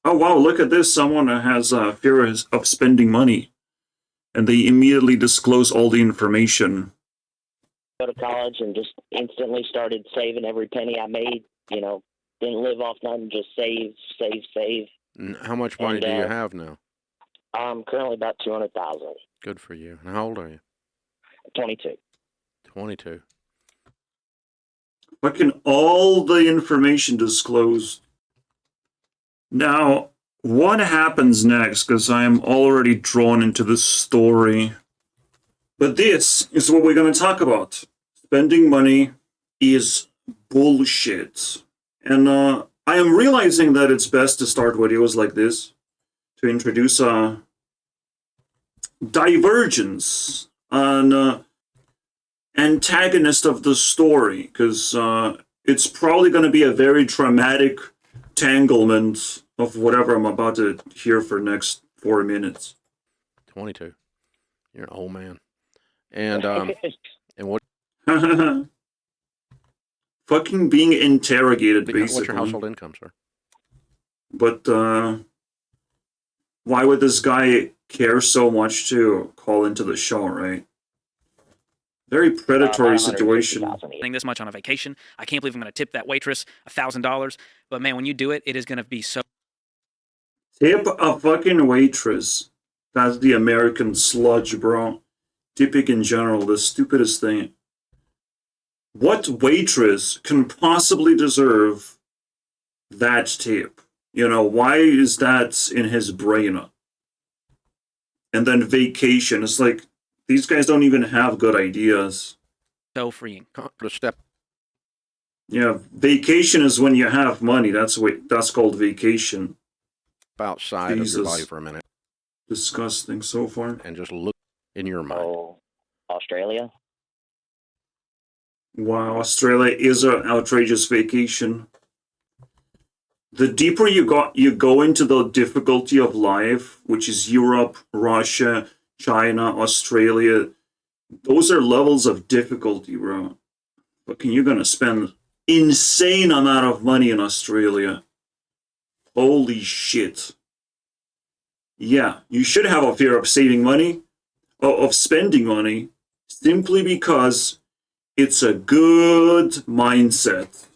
Oh wow, look at this. Someone has fear of spending money, and they immediately disclose all the information. Go to college and just instantly started saving every penny I made. Didn't live off nothing, just save, save, save. How much money do you have now? I'm currently about 200,000. Good for you. And how old are you? 22. 22. Fucking all the information disclosed. Now, what happens next? Because I am already drawn into this story. But this is what we're going to talk about. Spending money is bullshit. And I am realizing that it's best to start videos like this to introduce a divergence, an antagonist of the story, because it's probably going to be a very dramatic tanglement of whatever I'm about to hear for the next 4 minutes. 22. You're an old man. And what? Fucking being interrogated, basically. What's your household income, sir? But why would this guy care so much to call into the show, right? Very predatory situation. Spending this much on a vacation. I can't believe I'm going to tip that waitress $1,000. But man, when you do it, it is going to be so. Tip a fucking waitress. That's the American sludge, bro. Tipping in general, the stupidest thing. What waitress can possibly deserve that tip? Why is that in his brain? And then vacation. It's like, these guys don't even have good ideas. So freeing. Step. Yeah, vacation is when you have money. That's called vacation. Outside of your body for a minute. Disgusting so far. And just look in your mind. Oh, Australia? Wow, Australia is an outrageous vacation. The deeper you go into the difficulty of life, which is Europe, Russia, China, Australia, those are levels of difficulty, bro. Fucking, you're gonna spend insane amount of money in Australia. Holy shit. Yeah, you should have a fear of saving money, of spending money, simply because it's a good mindset.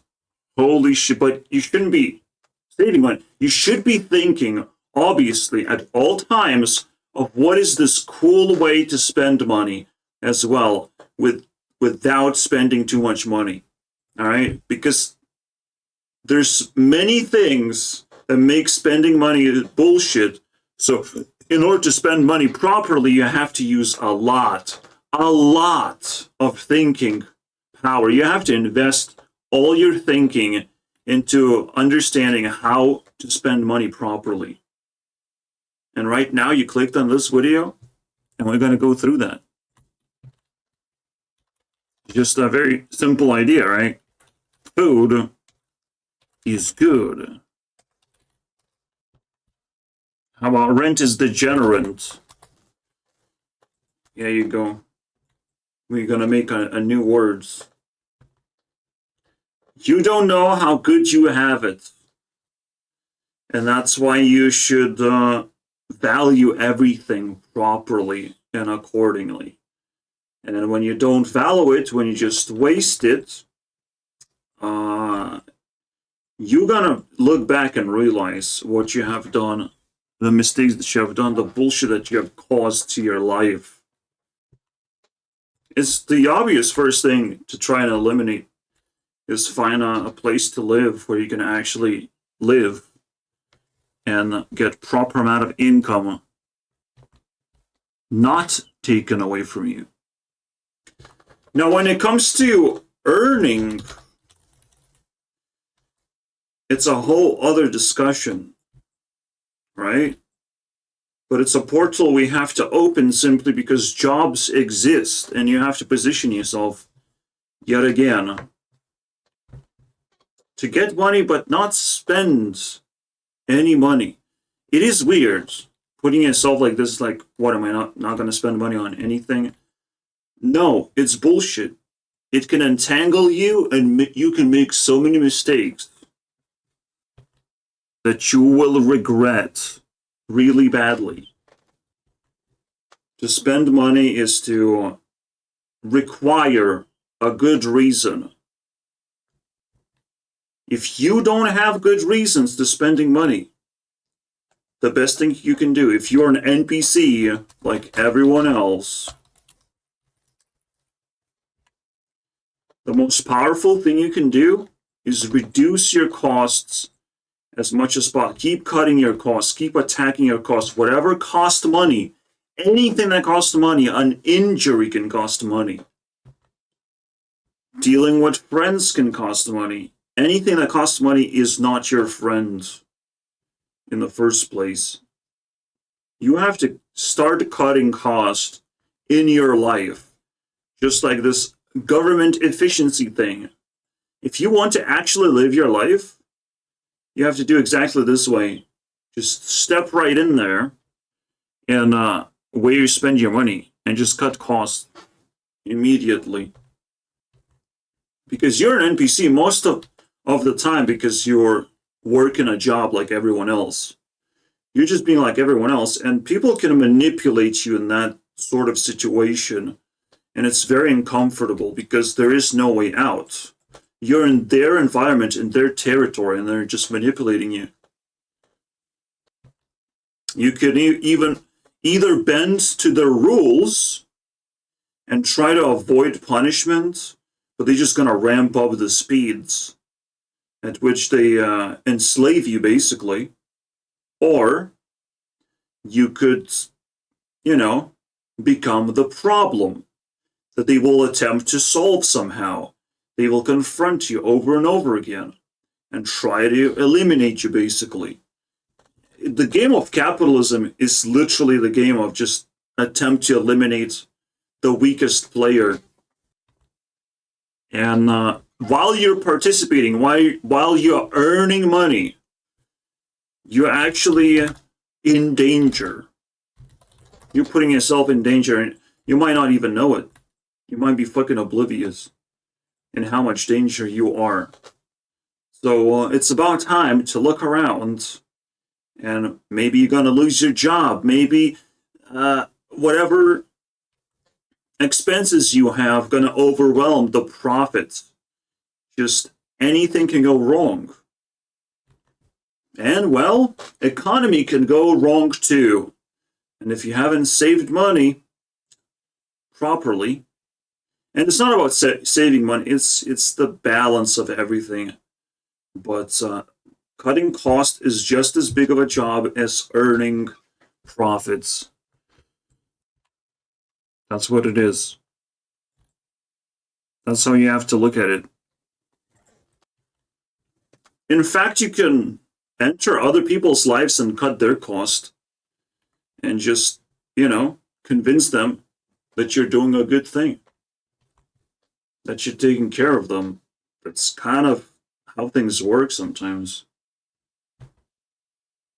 Holy shit, but you shouldn't be saving money. You should be thinking, obviously, at all times, of what is this cool way to spend money as well, without spending too much money. All right? Because there's many things that make spending money bullshit. So in order to spend money properly, you have to use a lot of thinking power. You have to invest all your thinking into understanding how to spend money properly. And right now you clicked on this video, and we're going to go through that. Just a very simple idea, right? Food is good. How about rent is degenerate? There you go. We're going to make a new words. You don't know how good you have it. And that's why you should value everything properly and accordingly. And then when you don't value it, when you just waste it, you're gonna look back and realize what you have done, the mistakes that you have done, the bullshit that you have caused to your life. It's the obvious first thing to try and eliminate is find a place to live where you can actually live and get proper amount of income not taken away from you. Now, when it comes to earning, it's a whole other discussion, right? But it's a portal we have to open simply because jobs exist and you have to position yourself yet again to get money but not spend any money. It is weird putting yourself like this, like, what, am I not going to spend money on anything? No, it's bullshit. It can entangle you and you can make so many mistakes. that you will regret really badly. To spend money is to require a good reason. If you don't have good reasons to spending money, the best thing you can do, if you're an NPC like everyone else, the most powerful thing you can do is reduce your costs as much as possible. Keep cutting your costs, keep attacking your costs. Whatever costs money, anything that costs money, an injury can cost money. Dealing with friends can cost money. Anything that costs money is not your friend in the first place. You have to start cutting costs in your life. Just like this government efficiency thing. If you want to actually live your life, you have to do exactly this way. Just step right in there and where you spend your money and just cut costs immediately. Because you're an NPC most of the time because you're working a job like everyone else. You're just being like everyone else, and people can manipulate you in that sort of situation, and it's very uncomfortable because there is no way out. You're in their environment, in their territory, and they're just manipulating you. You could even either bend to their rules and try to avoid punishment, but they're just going to ramp up the speeds at which they enslave you, basically. Or you could, become the problem that they will attempt to solve somehow. They will confront you over and over again and try to eliminate you, basically. The game of capitalism is literally the game of just attempt to eliminate the weakest player. And while you're participating, while you're earning money, you're actually in danger. You're putting yourself in danger, and you might not even know it. You might be fucking oblivious in how much danger you are. So it's about time to look around, and maybe you're gonna lose your job. Maybe whatever expenses you have gonna overwhelm the profits. Just anything can go wrong. And, well, economy can go wrong too. And if you haven't saved money properly, and it's not about saving money, it's the balance of everything. But cutting cost is just as big of a job as earning profits. That's what it is. That's how you have to look at it. In fact, you can enter other people's lives and cut their cost and just, convince them that you're doing a good thing, that you're taking care of them. That's kind of how things work sometimes.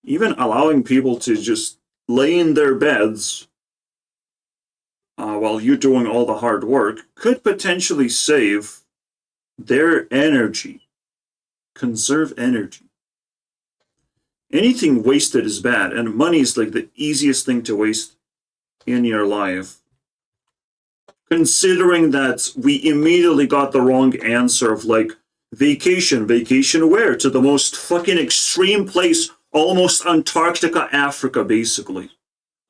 Even allowing people to just lay in their beds while you're doing all the hard work could potentially save their energy. Conserve energy. Anything wasted is bad, and money is like the easiest thing to waste in your life. Considering that we immediately got the wrong answer of vacation where? To the most fucking extreme place, almost Antarctica, Africa, basically.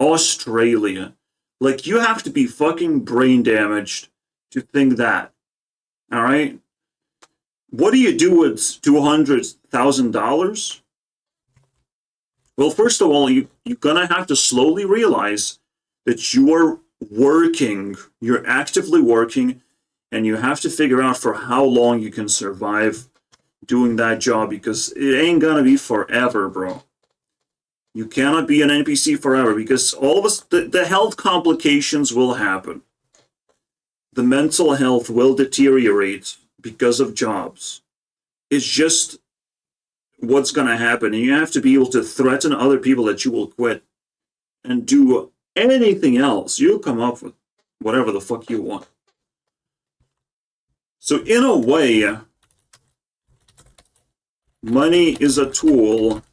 Australia. You have to be fucking brain damaged to think that. Alright? What do you do with $200,000? Well, first of all, you're gonna have to slowly realize that you are working, you're actively working, and you have to figure out for how long you can survive doing that job, because it ain't gonna be forever, bro. You cannot be an NPC forever, because all of us, the health complications will happen. The mental health will deteriorate because of jobs. It's just what's going to happen, and you have to be able to threaten other people that you will quit and do anything else. You'll come up with whatever the fuck you want. So in a way, money is a tool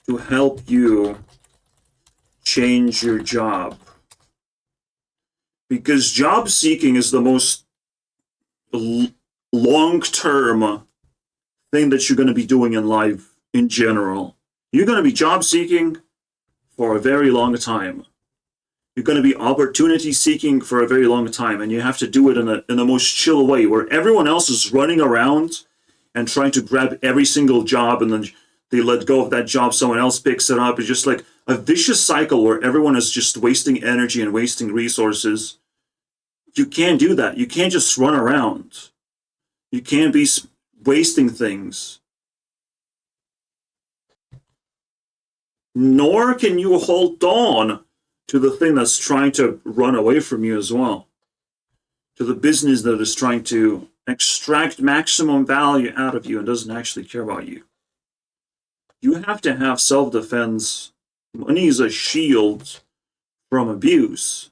to help you change your job. Because job seeking is the most long-term thing that you're going to be doing in life in general. You're going to be job seeking for a very long time. You're going to be opportunity seeking for a very long time, and you have to do it in the most chill way, where everyone else is running around and trying to grab every single job, and then they let go of that job, someone else picks it up. It's just like a vicious cycle where everyone is just wasting energy and wasting resources. You can't do that. You can't just run around. You can't be wasting things. Nor can you hold on to the thing that's trying to run away from you as well. To the business that is trying to extract maximum value out of you and doesn't actually care about you. You have to have self-defense. Money is a shield from abuse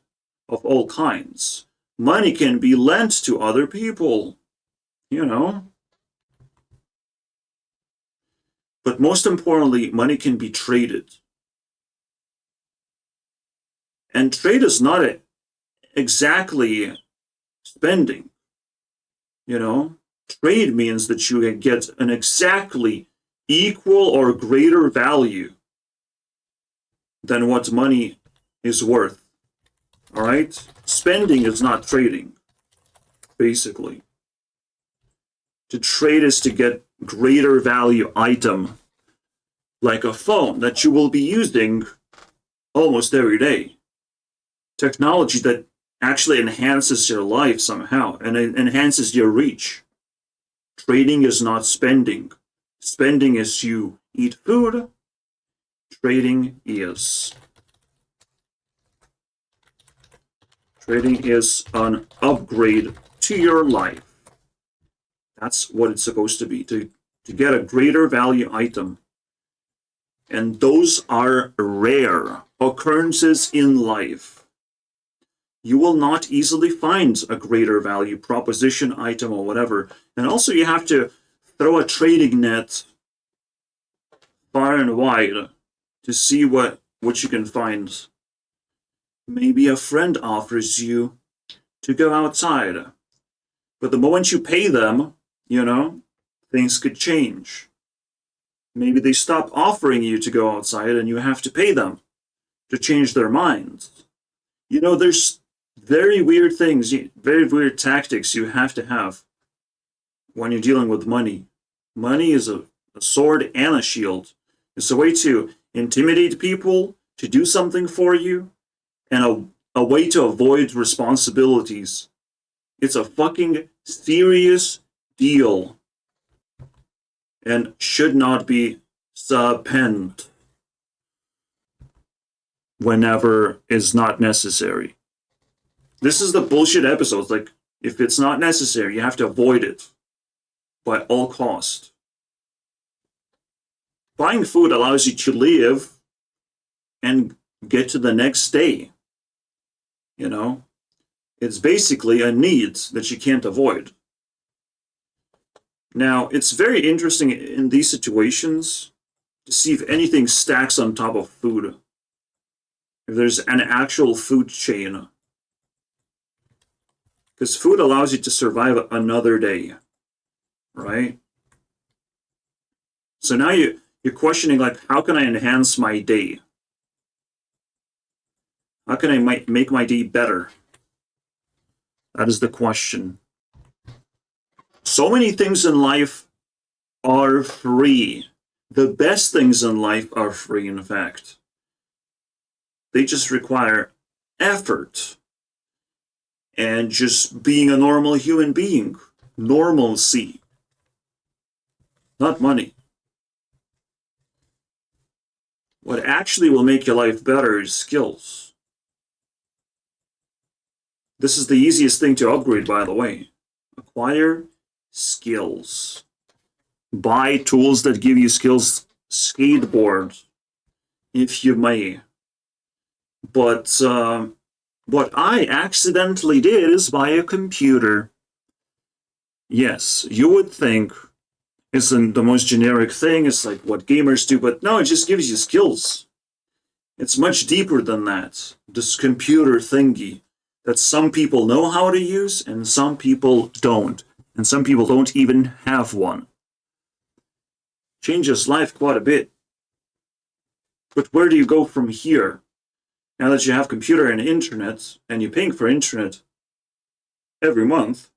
of all kinds. Money can be lent to other people, you know. But most importantly, money can be traded. And trade is not exactly spending. You know, trade means that you get an exactly equal or greater value than what money is worth. All right? Spending is not trading, basically. To trade is to get greater value item, like a phone that you will be using almost every day. Technology that actually enhances your life somehow and it enhances your reach. Trading is not spending. Spending is you eat food. Trading is an upgrade to your life. That's what it's supposed to be, to get a greater value item. And those are rare occurrences in life. You will not easily find a greater value proposition item or whatever. And also you have to throw a trading net far and wide to see what you can find. Maybe a friend offers you to go outside. But the moment you pay them, you know, things could change. Maybe they stop offering you to go outside and you have to pay them to change their minds. You know, there's very weird things, very weird tactics you have to have when you're dealing with money. Money is a sword and a shield. It's a way to intimidate people, to do something for you, and a way to avoid responsibilities. It's a fucking serious deal and should not be spent whenever is not necessary. This is the bullshit episodes. Like, if it's not necessary, you have to avoid it by all cost. Buying food allows you to live and get to the next day. You know, it's basically a need that you can't avoid. Now, it's very interesting in these situations to see if anything stacks on top of food. If there's an actual food chain. Because food allows you to survive another day, right? So now you're questioning, like, how can I enhance my day? How can I make my day better? That is the question. So many things in life are free. The best things in life are free, in fact. They just require effort. And just being a normal human being. Normalcy. Not money. What actually will make your life better is skills. This is the easiest thing to upgrade, by the way. Acquire skills. Buy tools that give you skills. Skateboard, if you may. But what I accidentally did is buy a computer. Yes, you would think isn't the most generic thing. It's like what gamers do, but no, it just gives you skills. It's much deeper than that. This computer thingy that some people know how to use and some people don't. And some people don't even have one. Changes life quite a bit. But where do you go from here? Now that you have computer and internet, and you're paying for internet every month,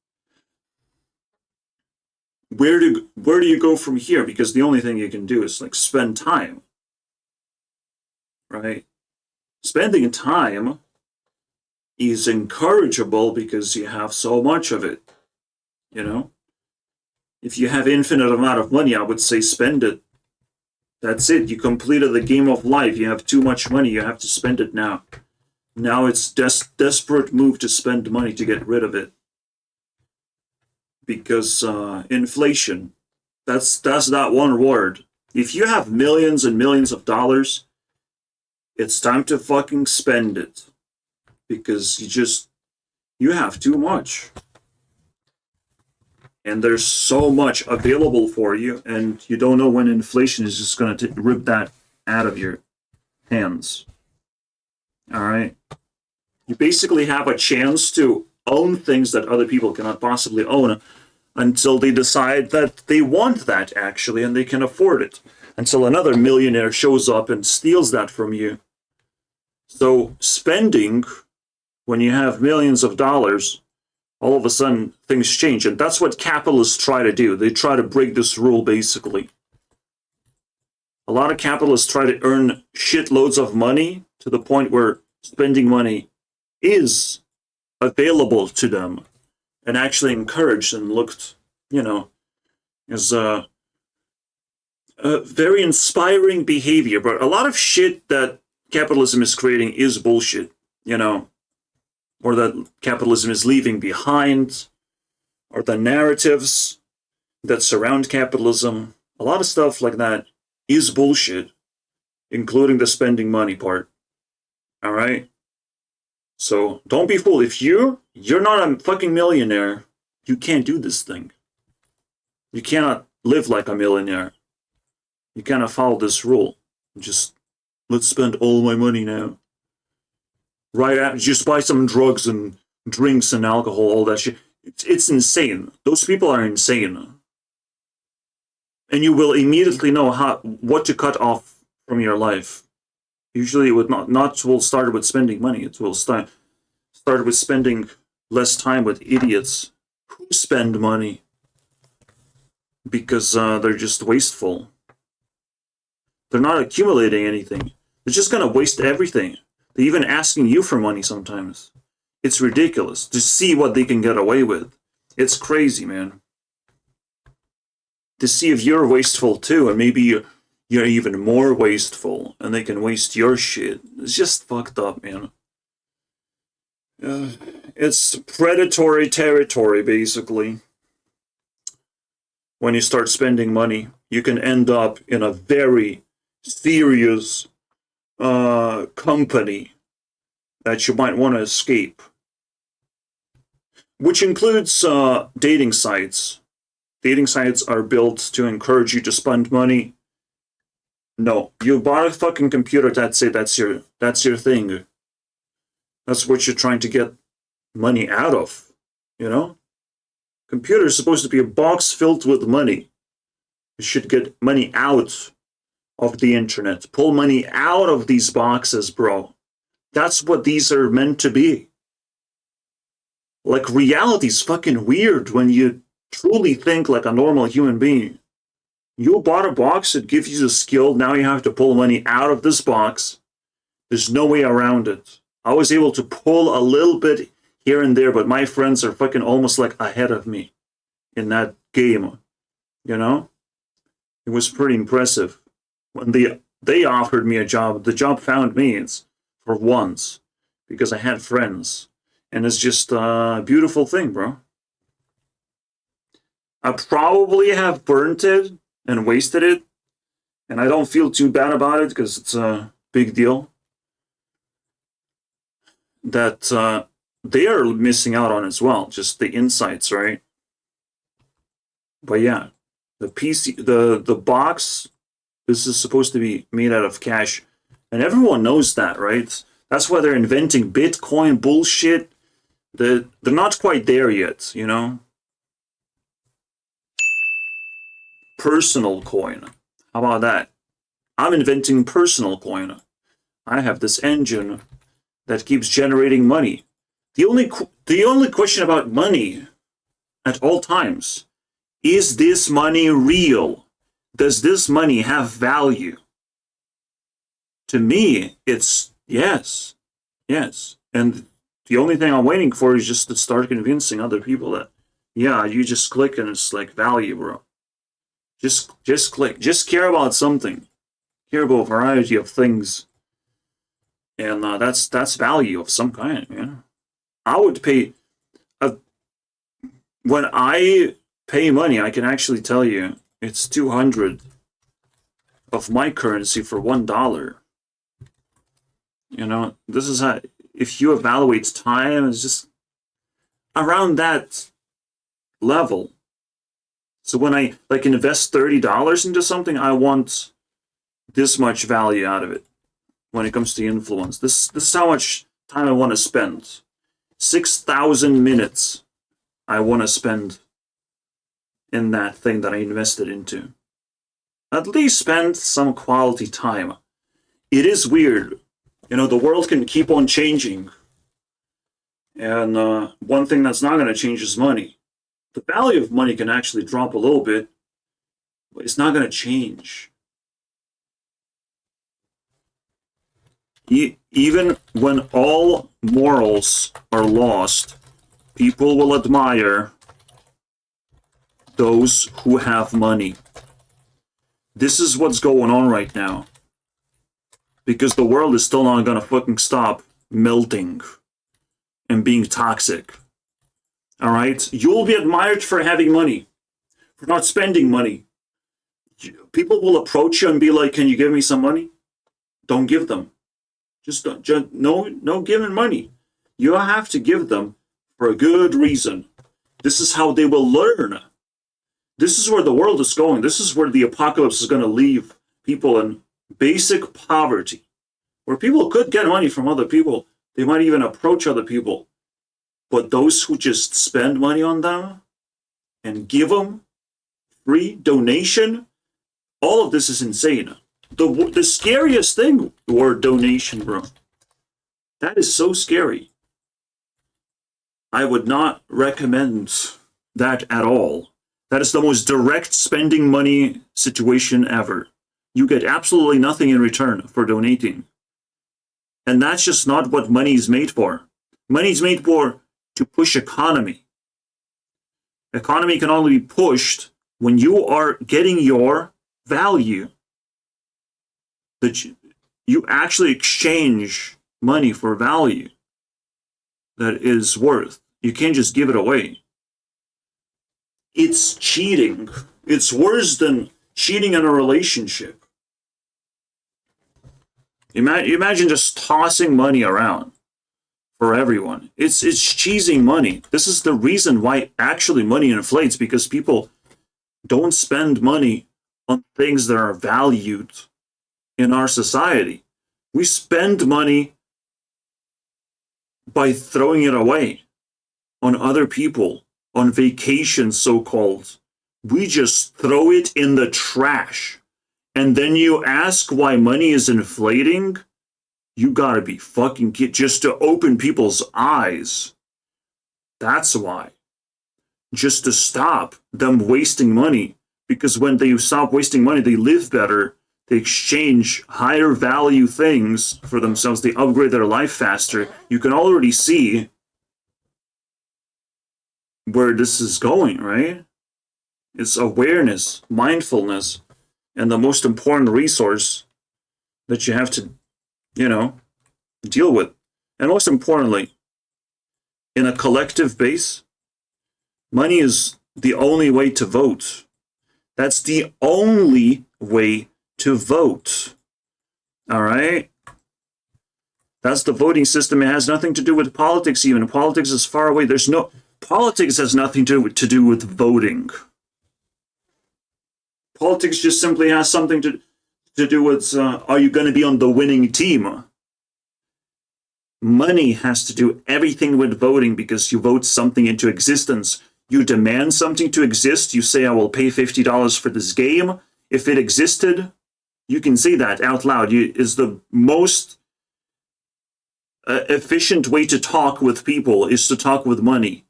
where do you go from here? Because the only thing you can do is like spend time. Right? Spending time is encourageable because you have so much of it. You know? If you have infinite amount of money, I would say spend it. That's it. You completed the game of life. You have too much money. You have to spend it now. Now it's desperate move to spend money to get rid of it. Because inflation, that's that one word. If you have millions and millions of dollars, it's time to fucking spend it. Because you have too much. And there's so much available for you, and you don't know when inflation is just going to rip that out of your hands. All right? You basically have a chance to own things that other people cannot possibly own until they decide that they want that, actually, and they can afford it. Until another millionaire shows up and steals that from you. So spending, when you have millions of dollars, all of a sudden, things change. And that's what capitalists try to do. They try to break this rule, basically. A lot of capitalists try to earn shitloads of money to the point where spending money is available to them and actually encouraged and looked, as a very inspiring behavior. But a lot of shit that capitalism is creating is bullshit, or that capitalism is leaving behind, or the narratives that surround capitalism. A lot of stuff like that is bullshit, including the spending money part. All right? So don't be fooled. If you're not a fucking millionaire, you can't do this thing. You cannot live like a millionaire. You cannot follow this rule. Just, let's spend all my money now. Right after, just buy some drugs and drinks and alcohol, all that shit. It's insane. Those people are insane. And you will immediately know what to cut off from your life. Usually it would will start with spending money. It will start with spending less time with idiots who spend money because they're just wasteful. They're not accumulating anything. They're just going to waste everything. They're even asking you for money sometimes. It's ridiculous to see what they can get away with. It's crazy, man. To see if you're wasteful too, and maybe you're even more wasteful, and they can waste your shit. It's just fucked up, man. It's predatory territory, basically. When you start spending money, you can end up in a very serious company that you might want to escape, which includes dating sites. Dating sites are built to encourage you to spend money. No, you bought a fucking computer. That's it. That's your thing. That's what you're trying to get money out of. Computer is supposed to be a box filled with money. You should get money out of the internet. Pull money out of these boxes, bro. That's what these are meant to be. Like, reality's fucking weird when you truly think like a normal human being. You bought a box, it gives you the skill, now you have to pull money out of this box. There's no way around it. I was able to pull a little bit here and there, but my friends are fucking almost like ahead of me in that game. It was pretty impressive. When they offered me a job, the job found me. It's for once, because I had friends. And it's just a beautiful thing, bro. I probably have burnt it and wasted it, and I don't feel too bad about it because it's a big deal that they are missing out on as well, just the insights, right? But yeah, The PC, the box, this is supposed to be made out of cash. And everyone knows that, right? That's why they're inventing Bitcoin bullshit. They're not quite there yet, you know? Personal coin. How about that? I'm inventing personal coin. I have this engine that keeps generating money. The only question about money at all times, is this money real? Does this money have value? To me, it's yes. Yes. And the only thing I'm waiting for is just to start convincing other people that, yeah, you just click and it's like value, bro. Just click. Just care about something. Care about a variety of things. And that's value of some kind, man. I would pay... when I pay money, I can actually tell you it's 200 of my currency for $1. You know, this is how, if you evaluate time, it's just around that level. So when I like invest $30 into something, I want this much value out of it. When it comes to influence, this is how much time I want to spend. 6,000 minutes I want to spend in that thing that I invested into. At least spend some quality time. It is weird. You know, the world can keep on changing. And one thing that's not going to change is money. The value of money can actually drop a little bit, but it's not going to change. Even when all morals are lost, people will admire those who have money. This is what's going on right now. Because the world is still not gonna fucking stop melting and being toxic. Alright? You'll be admired for having money, for not spending money. People will approach you and be like, can you give me some money? Don't give them. No giving money. You have to give them for a good reason. This is how they will learn. This is where the world is going. This is where the apocalypse is going to leave people in basic poverty. Where people could get money from other people. They might even approach other people. But those who just spend money on them and give them free donation, all of this is insane. The scariest thing, word donation, bro. That is so scary. I would not recommend that at all. That is the most direct spending money situation ever. You get absolutely nothing in return for donating. And that's just not what money is made for. Money is made for to push economy. Economy can only be pushed when you are getting your value. That you actually exchange money for value that is worth. You can't just give it away. It's cheating. It's worse than cheating in a relationship. Imagine just tossing money around for everyone. It's cheesing money. This is the reason why actually money inflates, because people don't spend money on things that are valued in our society. We spend money by throwing it away on other people, on vacations, so-called. We just throw it in the trash. And then you ask why money is inflating? You gotta be fucking kidding. Just to open people's eyes. That's why. Just to stop them wasting money. Because when they stop wasting money, they live better. They exchange higher value things for themselves. They upgrade their life faster. You can already see where this is going, right? It's awareness, mindfulness, and the most important resource that you have to, deal with. And most importantly, in a collective base, money is the only way to vote. That's the only way to vote. All right? That's the voting system. It has nothing to do with politics even. Politics is far away. Politics has nothing to do with voting. Politics just simply has something to do with, are you going to be on the winning team? Money has to do everything with voting because you vote something into existence. You demand something to exist. You say, I will pay $50 for this game. If it existed, you can say that out loud. Is the most efficient way to talk with people is to talk with money.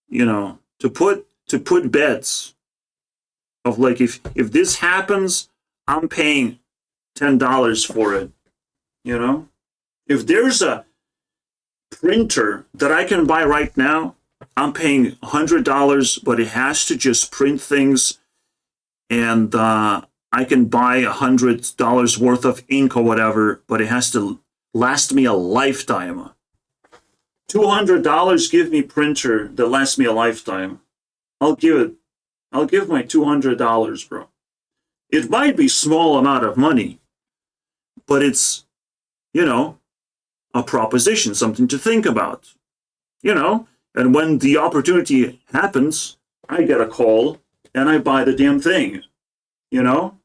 You know, to put bets of like, if this happens, I'm paying $10 for it. You know, if there's a printer that I can buy right now, I'm paying $100, but it has to just print things, and I can buy $100 worth of ink or whatever, but it has to last me a lifetime. $200, give me printer that lasts me a lifetime. I'll give my $200, bro. It might be small amount of money, but it's, you know, a proposition, something to think about, you know. And when the opportunity happens, I get a call and I buy the damn thing, you know.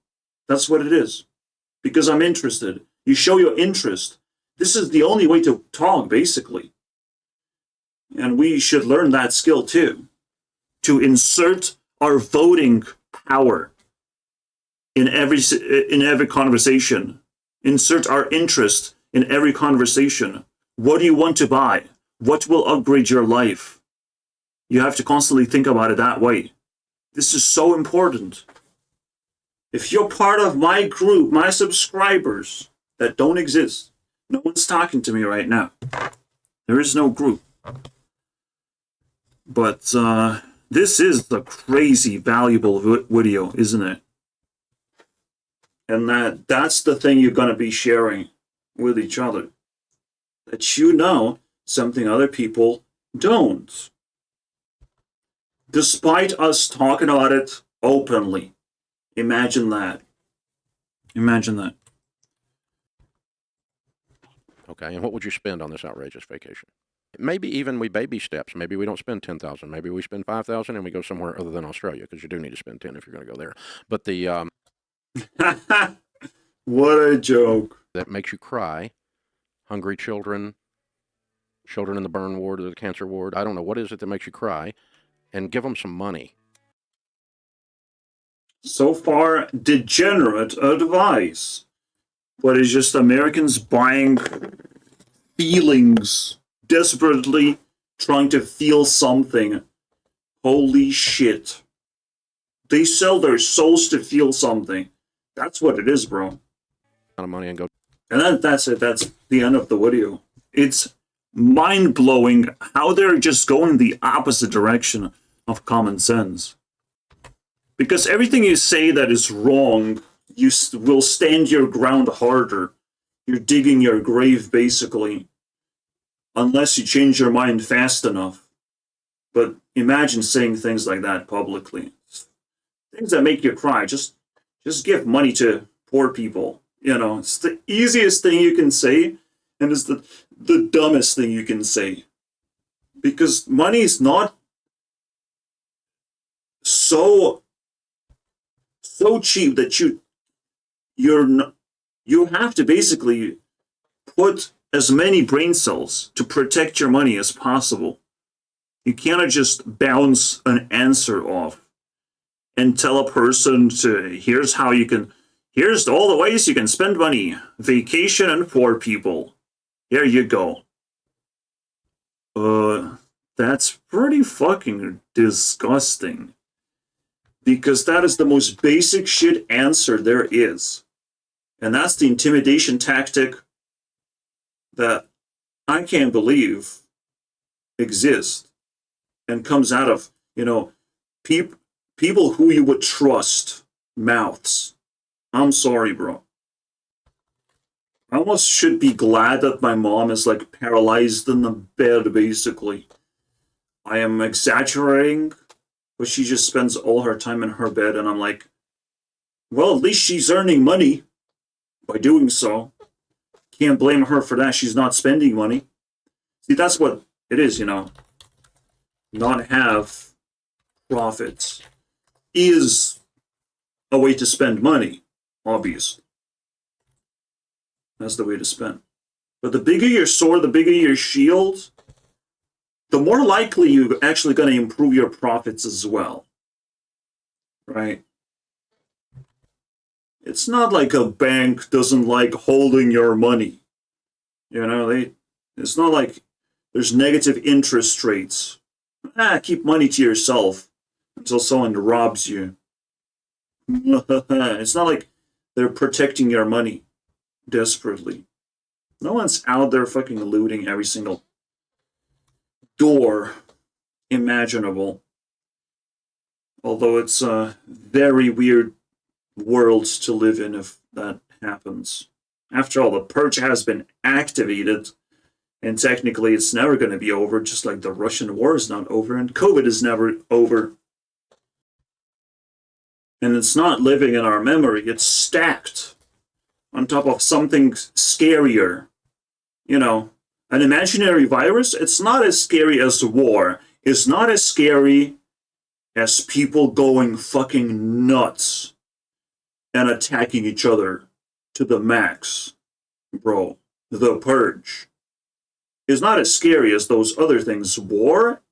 That's what it is, because I'm interested. You show your interest. This is the only way to talk, basically. And we should learn that skill too, to insert our voting power in every conversation. Insert our interest in every conversation. What do you want to buy? What will upgrade your life? You have to constantly think about it that way. This is so important. If you're part of my group, my subscribers that don't exist, no one's talking to me right now. There is no group. But this is the crazy valuable video, isn't it? And that's the thing you're going to be sharing with each other. That you know something other people don't. Despite us talking about it openly. Imagine that. Imagine that. Okay, and what would you spend on this outrageous vacation? Maybe even we baby steps. Maybe we don't spend $10,000. Maybe we spend $5,000 and we go somewhere other than Australia, because you do need to spend 10 if you're going to go there. But the what a joke. That makes you cry, hungry children, children in the burn ward or the cancer ward. I don't know, what is it that makes you cry, and give them some money. So far, degenerate advice. But it's just Americans buying feelings, desperately trying to feel something. Holy shit. They sell their souls to feel something. That's what it is, bro. Of money and go. And that's it. That's the end of the video. It's mind-blowing how they're just going the opposite direction of common sense. Because everything you say that is wrong, you will stand your ground harder. You're digging your grave, basically. Unless you change your mind fast enough. But imagine saying things like that publicly. Things that make you cry. Just give money to poor people. You know, it's the easiest thing you can say, and it's the dumbest thing you can say. Because money is not so cheap that you have to basically put as many brain cells to protect your money as possible. You cannot just bounce an answer off and tell a person here's all the ways you can spend money. Vacation and poor people. Here you go. That's pretty fucking disgusting. Because that is the most basic shit answer there is. And that's the intimidation tactic that I can't believe exists and comes out of, you know, people who you would trust mouths. I'm sorry, bro. I almost should be glad that my mom is like paralyzed in the bed, basically. I am exaggerating, but she just spends all her time in her bed, and I'm like, well, at least she's earning money by doing so. Can't blame her for that. She's not spending money. See, that's what it is, you know. Not have profits. is a way to spend money, obviously. That's the way to spend. But the bigger your sword, the bigger your shield, the more likely you're actually going to improve your profits as well. Right? It's not like a bank doesn't like holding your money. You know, it's not like there's negative interest rates. Keep money to yourself until someone robs you. It's not like they're protecting your money desperately. No one's out there fucking looting every single door imaginable. Although it's a very weird world to live in if that happens. After all, the purge has been activated, and technically it's never going to be over, just like the Russian war is not over, and COVID is never over. And it's not living in our memory, it's stacked on top of something scarier. You know, an imaginary virus, it's not as scary as war. It's not as scary as people going fucking nuts and attacking each other to the max. Bro, the purge is not as scary as those other things. War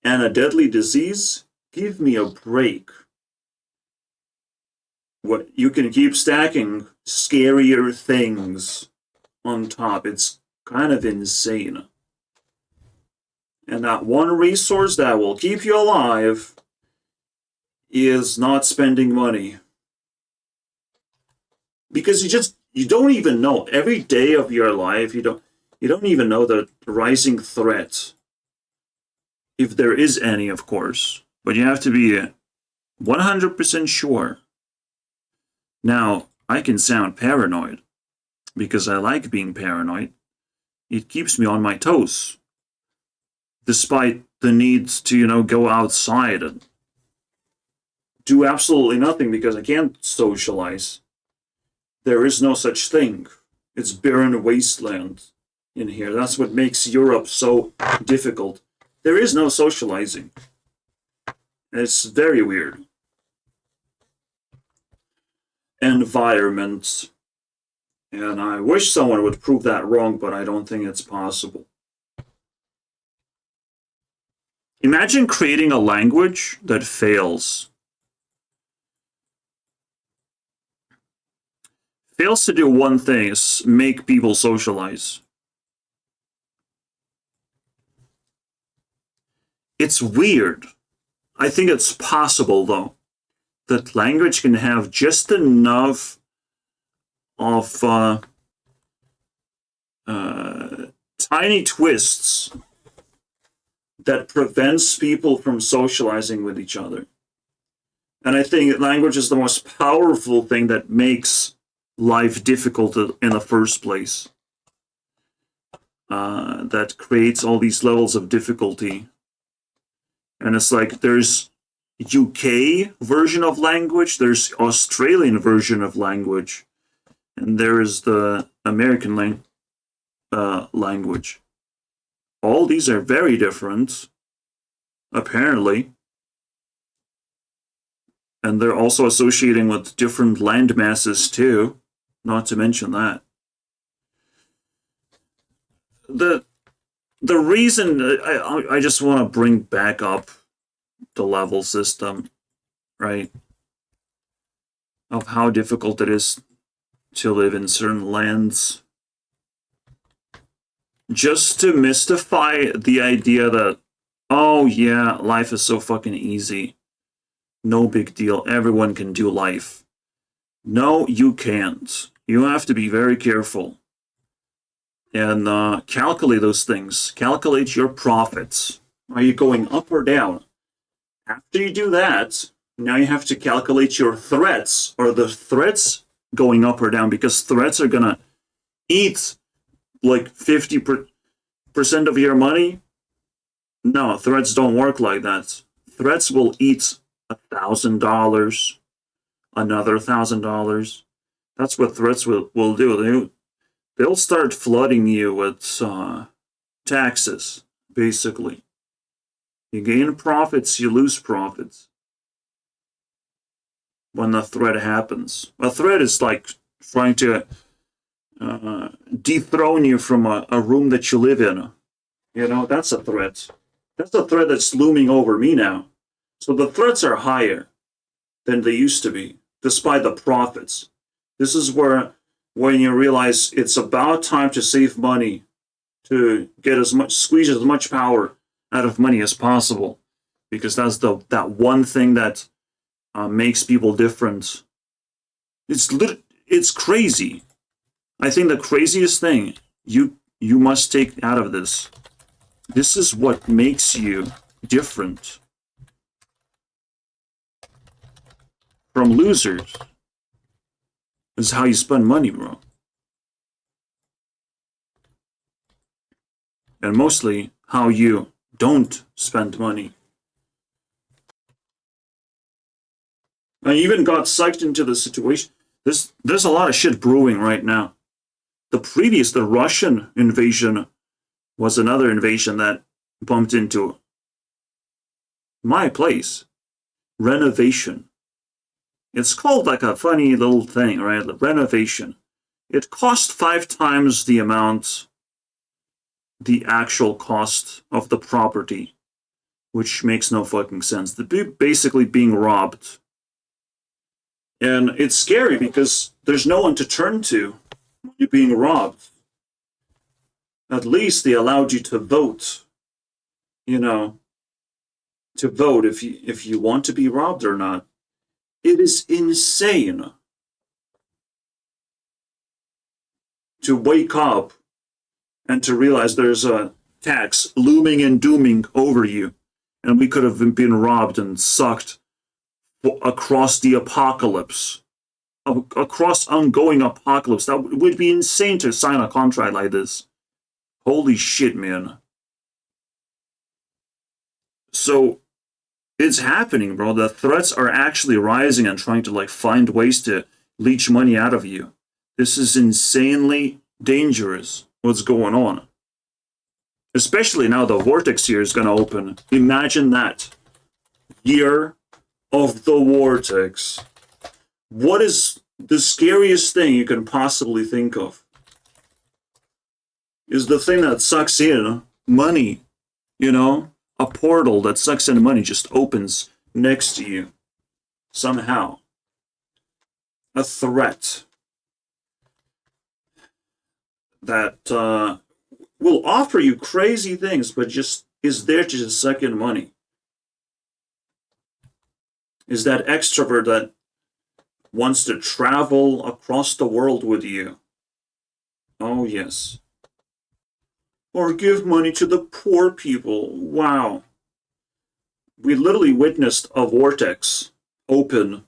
and a deadly disease? Give me a break. What, you can keep stacking scarier things on top. It's kind of insane. And that one resource that will keep you alive is not spending money. Because you don't even know. Every day of your life, you don't even know the rising threat. If there is any, of course. But you have to be 100% sure. Now, I can sound paranoid, because I like being paranoid. It keeps me on my toes, despite the need to, go outside and do absolutely nothing because I can't socialize. There is no such thing. It's barren wasteland in here. That's what makes Europe so difficult. There is no socializing. It's very weird. Environment. And I wish someone would prove that wrong, but I don't think it's possible. Imagine creating a language that fails. Fails to do one thing, is make people socialize. It's weird. I think it's possible, though, that language can have just enough of tiny twists that prevents people from socializing with each other. And I think language is the most powerful thing that makes life difficult in the first place. That creates all these levels of difficulty. And it's like there's UK version of language, there's Australian version of language, and there is the American language. All these are very different, apparently. And they're also associating with different land masses too, not to mention that. The reason I just want to bring back up the level system, right? Of how difficult it is to live in certain lands. Just to mystify the idea that, oh yeah, life is so fucking easy. No big deal. Everyone can do life. No, you can't. You have to be very careful. And calculate those things. Calculate your profits. Are you going up or down? After you do that, now you have to calculate your threats. Are the threats going up or down? Because threats are going to eat like 50% of your money. No, threats don't work like that. Threats will eat $1,000, another $1,000. That's what threats will do. They'll start flooding you with taxes, basically. You gain profits, you lose profits. when the threat happens. A threat is like trying to dethrone you from a room that you live in. You know, that's a threat. That's a threat that's looming over me now. So the threats are higher than they used to be, despite the profits. This is where when you realize it's about time to save money, to get squeeze as much power out of money as possible, because that's that one thing that makes people different. It's crazy. I think the craziest thing you must take out of this. This is what makes you different from losers. This is how you spend money, bro. And mostly how you don't spend money. I even got sucked into the situation. There's a lot of shit brewing right now. The Russian invasion was another invasion that bumped into my place. Renovation. It's called like a funny little thing, right? Renovation. It cost 5 times the amount, the actual cost of the property, which makes no fucking sense. They're basically being robbed. And it's scary because there's no one to turn to when you're being robbed. At least they allowed you to vote, you know, to vote if you want to be robbed or not. It is insane to wake up and to realize there's a tax looming and dooming over you, and we could have been robbed and sucked across the apocalypse, across ongoing apocalypse. That would be insane to sign a contract like this. Holy shit, man. So it's happening, bro. The threats are actually rising and trying to like find ways to leech money out of you. This is insanely dangerous, what's going on. Especially now the vortex here is going to open. Imagine that. Year of the vortex. What is the scariest thing you can possibly think of? Is the thing that sucks in money, you know? A portal that sucks in money just opens next to you. Somehow. A threat that will offer you crazy things, but just is there to just suck in money. Is that extrovert that wants to travel across the world with you. Oh, yes. Or give money to the poor people. Wow. We literally witnessed a vortex open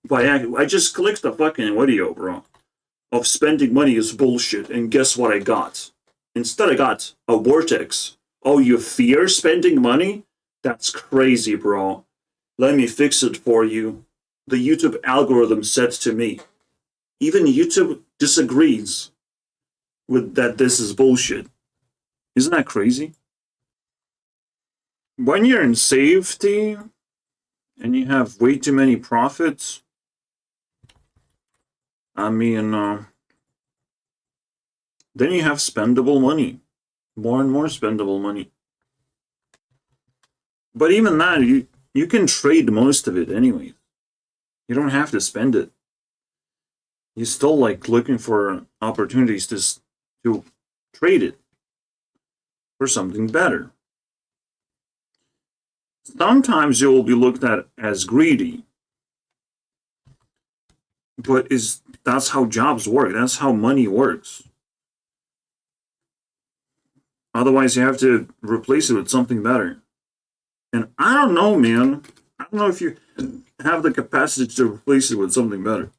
by accident. I just clicked the fucking video, bro, of spending money is bullshit. And guess what I got? Instead, I got a vortex. Oh, you fear spending money? That's crazy, bro. Let me fix it for you. The YouTube algorithm said to me. Even YouTube disagrees with that this is bullshit. Isn't that crazy? When you're in safety and you have way too many profits, I mean, then you have spendable money. More and more spendable money. But even that, you can trade most of it anyway. You don't have to spend it. You're still like looking for opportunities to trade it for something better. Sometimes you will be looked at as greedy. But that's how jobs work. That's how money works. Otherwise, you have to replace it with something better. And I don't know, man. I don't know if you have the capacity to replace it with something better.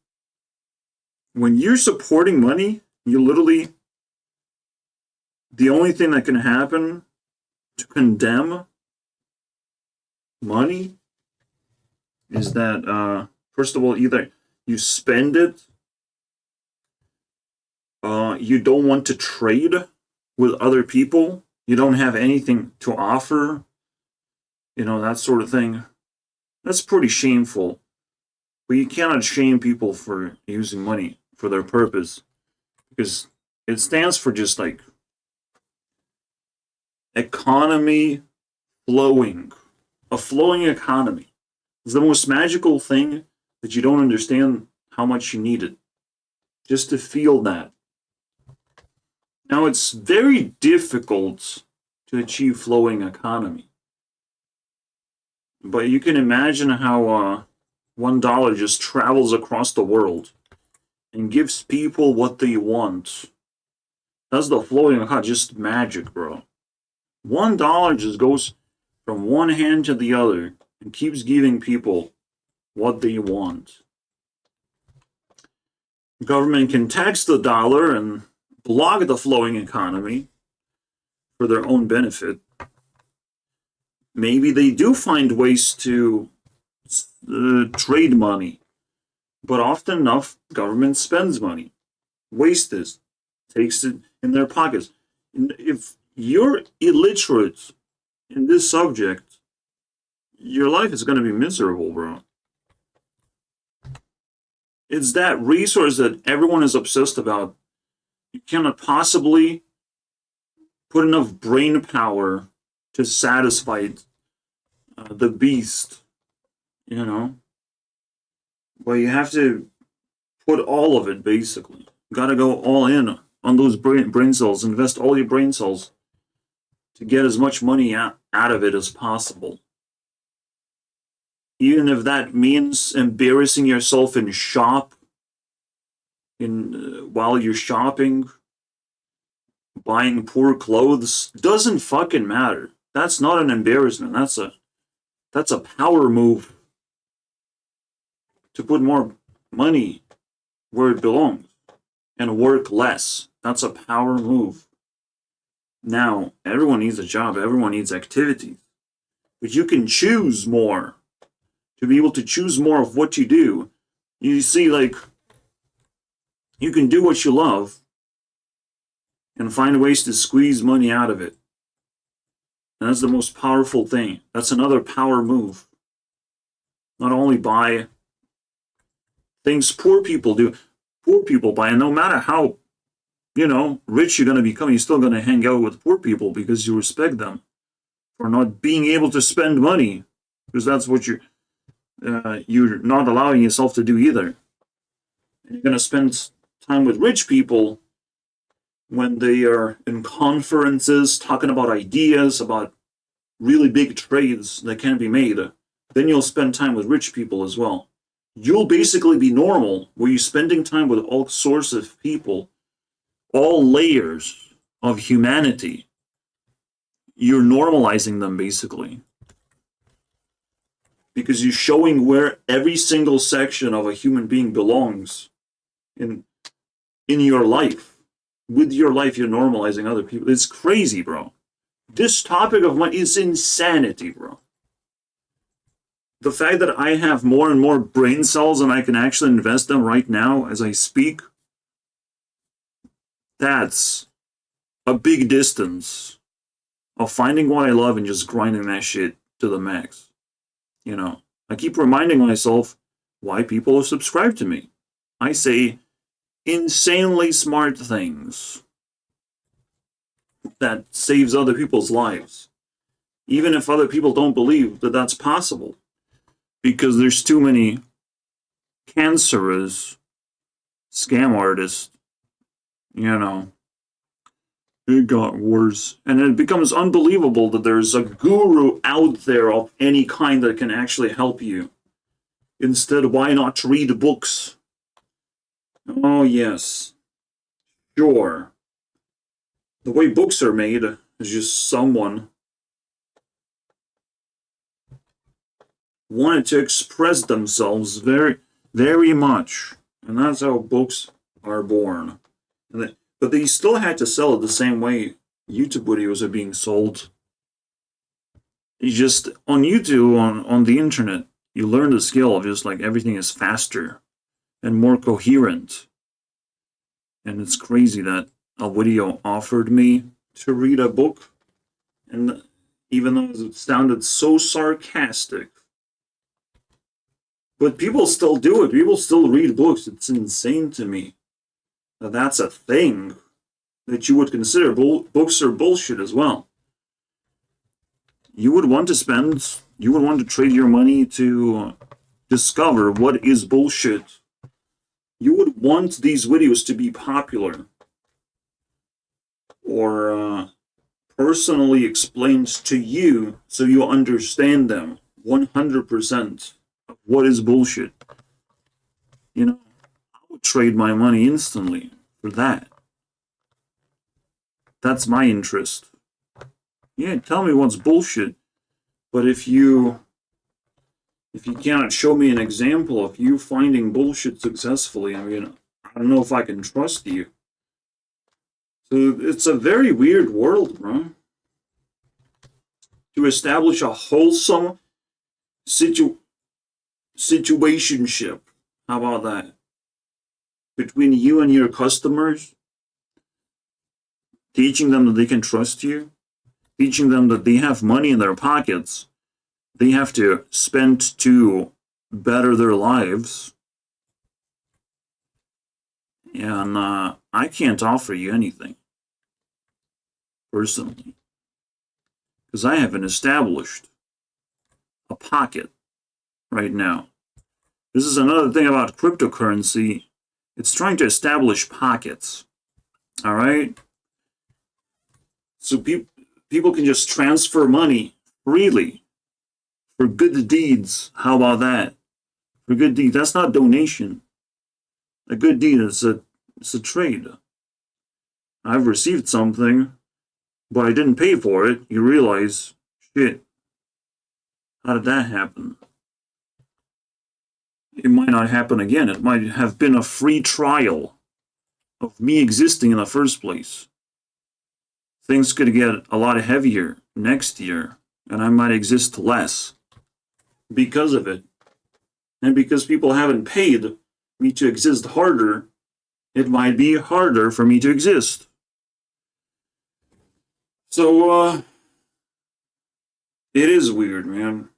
When you're supporting money, you literally, the only thing that can happen to condemn money is that, first of all, either you spend it, you don't want to trade with other people, you don't have anything to offer, you know, that sort of thing. That's pretty shameful. But you cannot shame people for using money for their purpose, because it stands for just like economy flowing. A flowing economy is the most magical thing that you don't understand how much you need it. Just to feel that. Now, it's very difficult to achieve flowing economy. But you can imagine how $1 just travels across the world and gives people what they want. That's the flowing economy, just magic, bro. $1 just goes from one hand to the other and keeps giving people what they want. The government can tax the dollar and block the flowing economy for their own benefit. Maybe they do find ways to trade money, but often enough, government spends money, wastes it, takes it in their pockets. And if you're illiterate in this subject, your life is going to be miserable, bro. It's that resource that everyone is obsessed about. You cannot possibly put enough brain power to satisfy the beast, you know? But you have to put all of it, basically. You gotta go all in on those brain cells, invest all your brain cells to get as much money out of it as possible. Even if that means embarrassing yourself in shop, while you're shopping, buying poor clothes, doesn't fucking matter. That's not an embarrassment. That's a power move to put more money where it belongs and work less. That's a power move. Now, everyone needs a job, everyone needs activities, but you can choose more. To be able to choose more of what you do, you see, like, you can do what you love and find ways to squeeze money out of it. And that's the most powerful thing. That's another power move. Not only buy things poor people do, poor people buy, and no matter how, rich you're going to become, you're still going to hang out with poor people because you respect them for not being able to spend money, because that's what you're not allowing yourself to do either. And you're going to spend time with rich people when they are in conferences talking about ideas, about really big trades that can be made. Then you'll spend time with rich people as well. You'll basically be normal, where you're spending time with all sorts of people, all layers of humanity. You're normalizing them, basically, because you're showing where every single section of a human being belongs in your life. With your life, you're normalizing other people. It's crazy, bro. This topic of money is insanity, bro. The fact that I have more and more brain cells and I can actually invest them right now as I speak, that's a big distance of finding what I love and just grinding that shit to the max. I keep reminding myself why people are subscribed to me. I say insanely smart things that saves other people's lives, even if other people don't believe that that's possible, because there's too many cancerous scam artists. It got worse, and it becomes unbelievable that there's a guru out there of any kind that can actually help you. Instead, why not read books? Oh, yes. Sure. The way books are made is just someone wanted to express themselves very, very much. And that's how books are born. But they still had to sell it the same way YouTube videos are being sold. You just, on YouTube, on the internet, you learn the skill of just like everything is faster and more coherent. And it's crazy that a video offered me to read a book, and even though it sounded so sarcastic, But people still do it. People still read books. It's insane to me that that's a thing that you would consider. Books are bullshit as well. You would want to trade your money to discover what is bullshit. You would want these videos to be popular or personally explained to you so you understand them 100% of what is bullshit. You know, I would trade my money instantly for that. That's my interest. Yeah, tell me what's bullshit. But if you cannot show me an example of you finding bullshit successfully, I mean, I don't know if I can trust you. So it's a very weird world, bro. To establish a wholesome situationship, how about that? Between you and your customers, teaching them that they can trust you, teaching them that they have money in their pockets, they have to spend to better their lives. And I can't offer you anything, personally, because I haven't established a pocket right now. This is another thing about cryptocurrency. It's trying to establish pockets. All right? So people can just transfer money freely for good deeds. How about that? For good deeds. That's not donation. A good deed is a trade. I've received something, but I didn't pay for it. You realize, shit, how did that happen? It might not happen again. It might have been a free trial of me existing in the first place. Things could get a lot heavier next year, and I might exist less because of it. And because people haven't paid me to exist harder, it might be harder for me to exist. So, it is weird, man.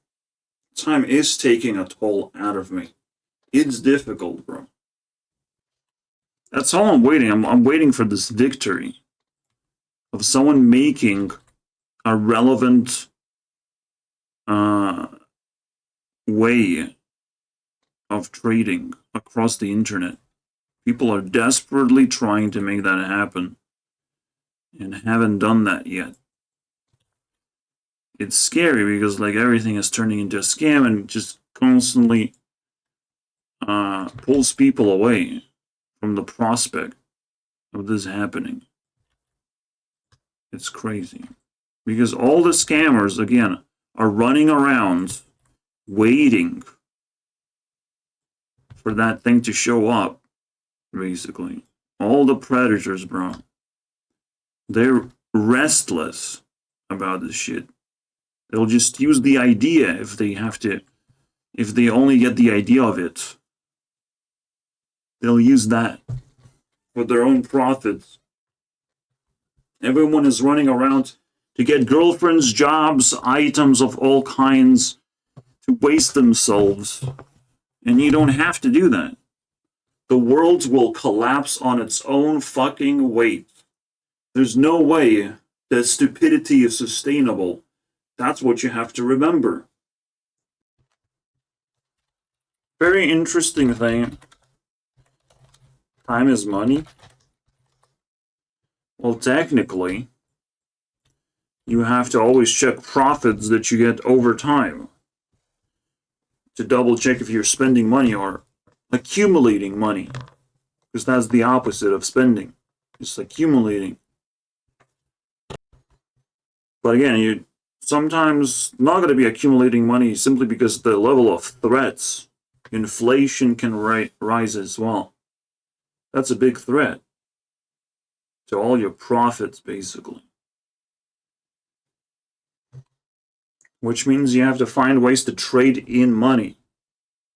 Time is taking a toll out of me. It's difficult, bro. That's all I'm waiting. I'm waiting for this victory of someone making a relevant way of trading across the internet. People are desperately trying to make that happen and haven't done that yet. It's scary because like everything is turning into a scam and just constantly pulls people away from the prospect of this happening. It's crazy. Because all the scammers, again, are running around waiting for that thing to show up, basically. All the predators, bro. They're restless about this shit. They'll just use the idea if they only get the idea of it. They'll use that for their own profits. Everyone is running around to get girlfriends, jobs, items of all kinds, to waste themselves. And you don't have to do that. The world will collapse on its own fucking weight. There's no way that stupidity is sustainable. That's what you have to remember. Very interesting thing. Time is money. Well, technically, you have to always check profits that you get over time to double check if you're spending money or accumulating money, because that's the opposite of spending. It's accumulating. But again, you're sometimes not going to be accumulating money simply because the level of threats, inflation can rise as well. That's a big threat to all your profits, basically. Which means you have to find ways to trade in money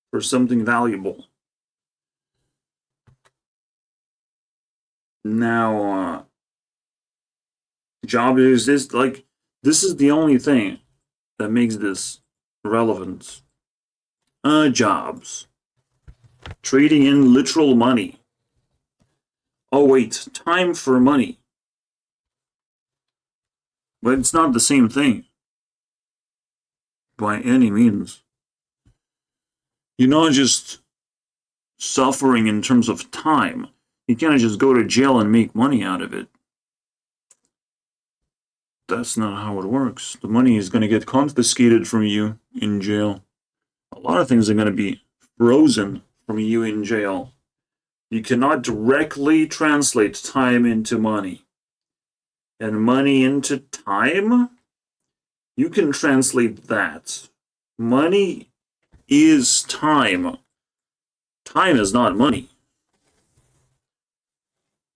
for something valuable. Now, job is this, this is the only thing that makes this relevant. jobs, trading in literal money. Oh wait, time for money. But it's not the same thing. By any means. You're not just suffering in terms of time. You can't just go to jail and make money out of it. That's not how it works. The money is going to get confiscated from you in jail. A lot of things are going to be frozen from you in jail. You cannot directly translate time into money. And money into time? You can translate that. Money is time. Time is not money.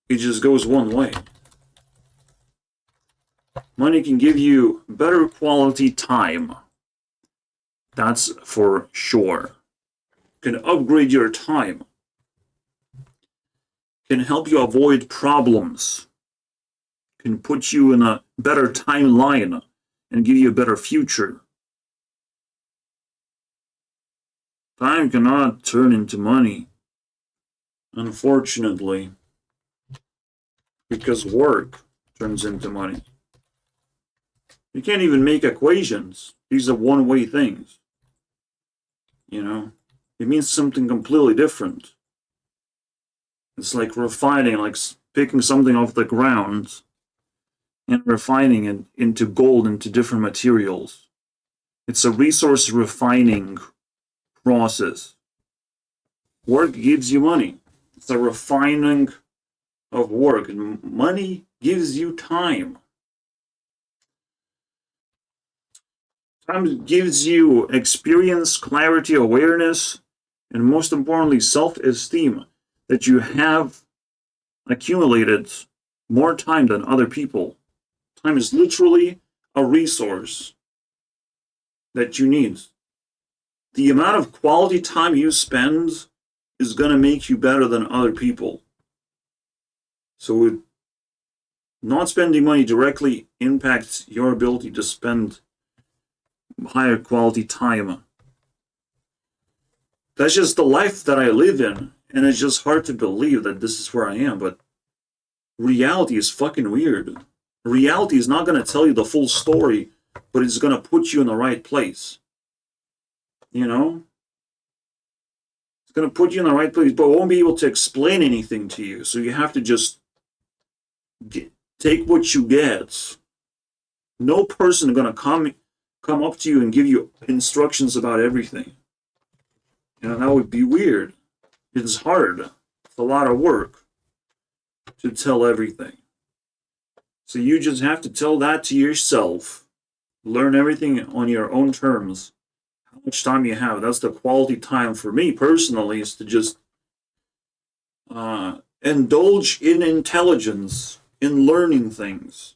It just goes one way. Money can give you better quality time. That's for sure. Can upgrade your time. Can help you avoid problems. Can put you in a better timeline and give you a better future. Time cannot turn into money, unfortunately, because work turns into money. You can't even make equations. These are one-way things. You know, it means something completely different. It's like refining, like picking something off the ground and refining it into gold, into different materials. It's a resource refining process. Work gives you money. It's a refining of work, and money gives you time. Time gives you experience, clarity, awareness, and most importantly, self-esteem, that you have accumulated more time than other people. Time is literally a resource that you need. The amount of quality time you spend is going to make you better than other people. So not spending money directly impacts your ability to spend higher quality time. That's just the life that I live in, and it's just hard to believe that this is where I am, but reality is fucking weird. Reality is not going to tell you the full story, but it's going to put you in the right place. You know? It's going to put you in the right place, but it won't be able to explain anything to you, so you have to just take what you get. No person is going to come up to you and give you instructions about everything. You know, that would be weird. It's hard. It's a lot of work to tell everything. So you just have to tell that to yourself. Learn everything on your own terms. How much time you have. That's the quality time for me personally, is to just indulge in intelligence, in learning things.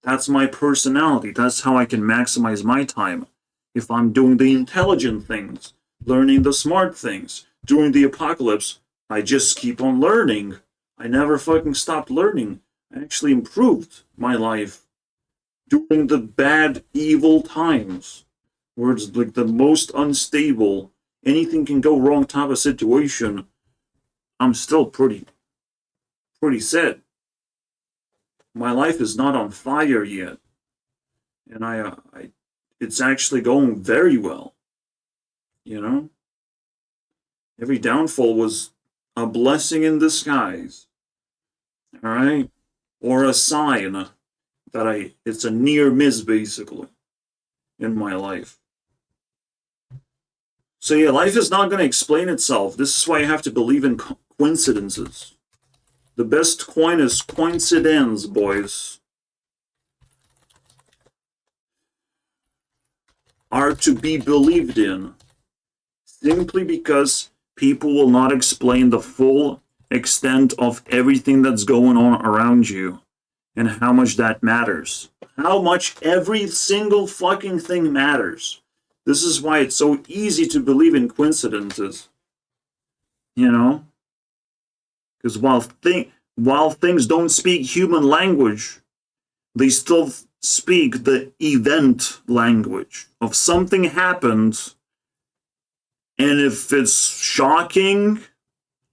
That's my personality. That's how I can maximize my time. If I'm doing the intelligent things, learning the smart things, during the apocalypse, I just keep on learning. I never fucking stopped learning. I actually improved my life during the bad, evil times, where it's like the most unstable, anything can go wrong type of situation. I'm still pretty set. My life is not on fire yet, and it's actually going very well. You know, every downfall was a blessing in disguise. All right, or a sign that it's a near miss basically in my life. So yeah, life is not going to explain itself. This is why you have to believe in coincidences. The best coin is coincidence, boys. Are to be believed in, simply because people will not explain the full extent of everything that's going on around you and how much that matters. How much every single fucking thing matters. This is why it's so easy to believe in coincidences. You know? Because while things don't speak human language, they still speak the event language of something happened And if it's shocking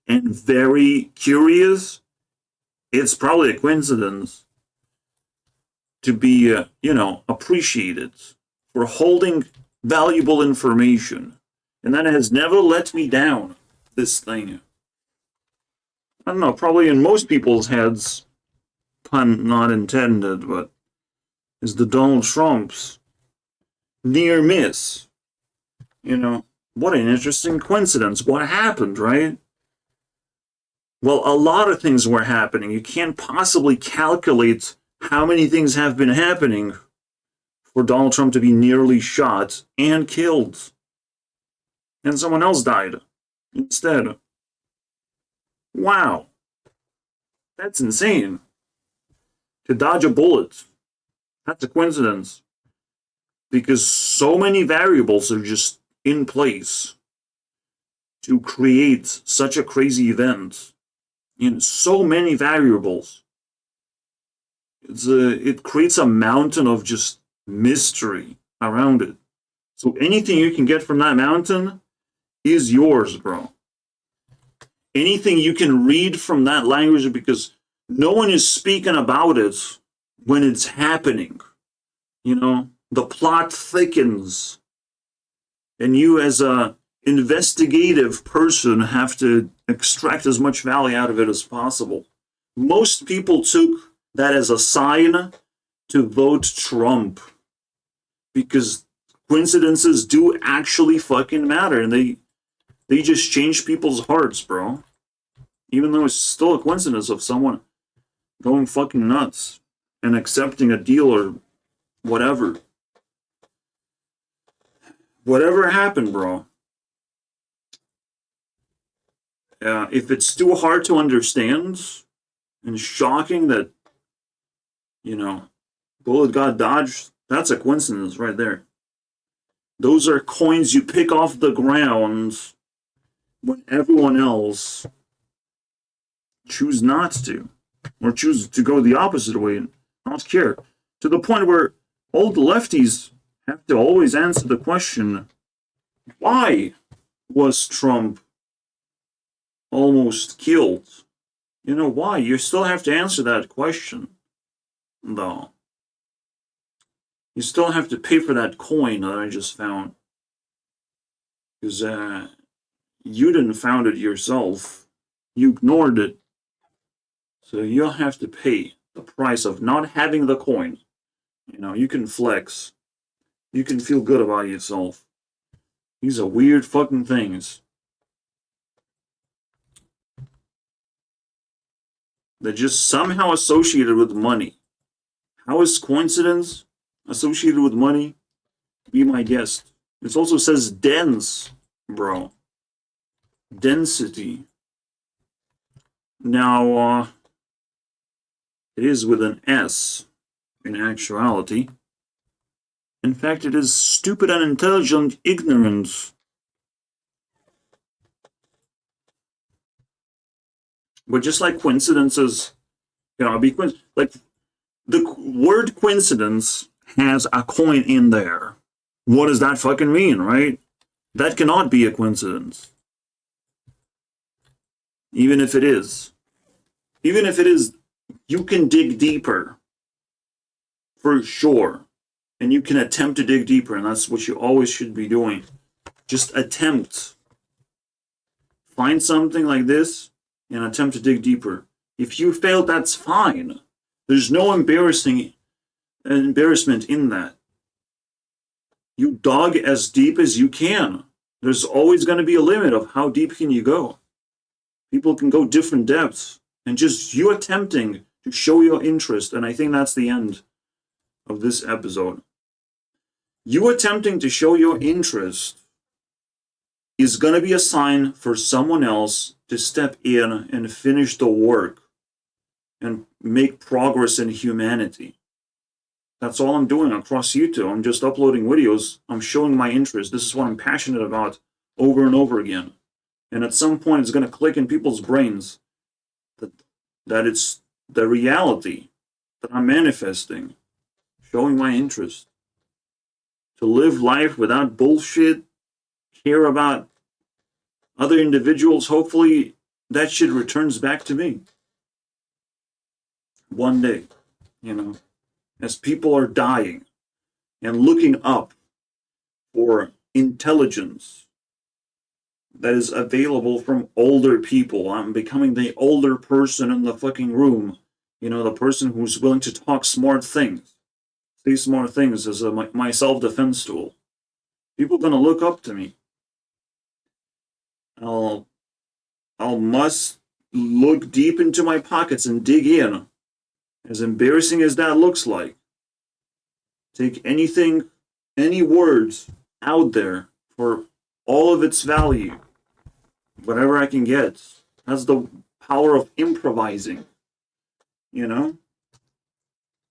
and very curious, it's probably a coincidence to be, appreciated for holding valuable information. And that has never let me down, this thing. I don't know, probably in most people's heads, pun not intended, but is the Donald Trump's near miss. What an interesting coincidence. What happened, right? Well, a lot of things were happening. You can't possibly calculate how many things have been happening for Donald Trump to be nearly shot and killed. And someone else died instead. Wow. That's insane. To dodge a bullet. That's a coincidence. Because so many variables are just in place to create such a crazy event. In so many variables. It creates a mountain of just mystery around it. So anything you can get from that mountain is yours, bro. Anything you can read from that language, because no one is speaking about it when it's happening. The plot thickens. And you, as a investigative person, have to extract as much value out of it as possible. Most people took that as a sign to vote Trump, because coincidences do actually fucking matter, and they just change people's hearts, bro. Even though it's still a coincidence of someone going fucking nuts and accepting a deal or whatever. Whatever happened, bro. If it's too hard to understand and shocking that, bullet got dodged, that's a coincidence right there. Those are coins you pick off the ground when everyone else choose not to, or choose to go the opposite way and not care. To the point where all the lefties have to always answer the question, why was Trump almost killed? Why? You still have to answer that question, though. You still have to pay for that coin that I just found. Because you didn't found it yourself. You ignored it. So you'll have to pay the price of not having the coin. You can flex. You can feel good about yourself. These are weird fucking things. They're just somehow associated with money. How is coincidence associated with money? Be my guest. It also says dense, bro. Density. Now, it is with an S in actuality. In fact, it is stupid, unintelligent, ignorant. But just like coincidences, like the word coincidence has a coin in there. What does that fucking mean, right? That cannot be a coincidence. Even if it is. Even if it is, you can dig deeper. For sure. And you can attempt to dig deeper, and that's what you always should be doing. Just attempt. Find something like this and attempt to dig deeper. If you fail, that's fine. There's no embarrassment in that. You dug as deep as you can. There's always going to be a limit of how deep can you go. People can go different depths. And just you attempting to show your interest, and I think that's the end of this episode. You attempting to show your interest is going to be a sign for someone else to step in and finish the work and make progress in humanity. That's all I'm doing across YouTube. I'm just uploading videos. I'm showing my interest. This is what I'm passionate about over and over again. And at some point, it's going to click in people's brains that it's the reality that I'm manifesting, showing my interest. To live life without bullshit, care about other individuals, hopefully that shit returns back to me. One day, you know, as people are dying and looking up for intelligence that is available from older people. I'm becoming the older person in the fucking room. You know, the person who's willing to talk smart things. Say smart things as my self-defense tool. People are gonna look up to me. I'll must look deep into my pockets and dig in. As embarrassing as that looks like. Take anything, any words out there for all of its value. Whatever I can get. That's the power of improvising. You know?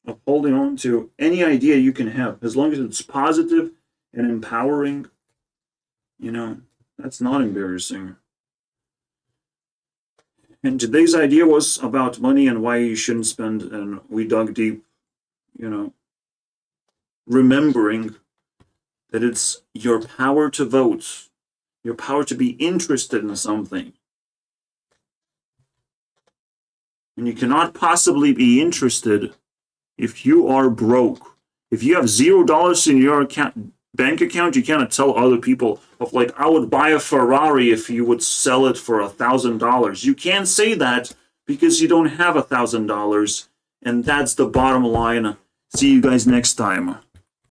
Of holding on to any idea you can have. As long as it's positive and empowering, you know, that's not embarrassing. And today's idea was about money and why you shouldn't spend, and we dug deep, you know, remembering that it's your power to vote, your power to be interested in something. And you cannot possibly be interested if you are broke. If you have $0 in your bank account, you cannot tell other people of like, I would buy a Ferrari if you would sell it for $1,000. You can't say that because you don't have $1,000. And that's the bottom line. See you guys next time.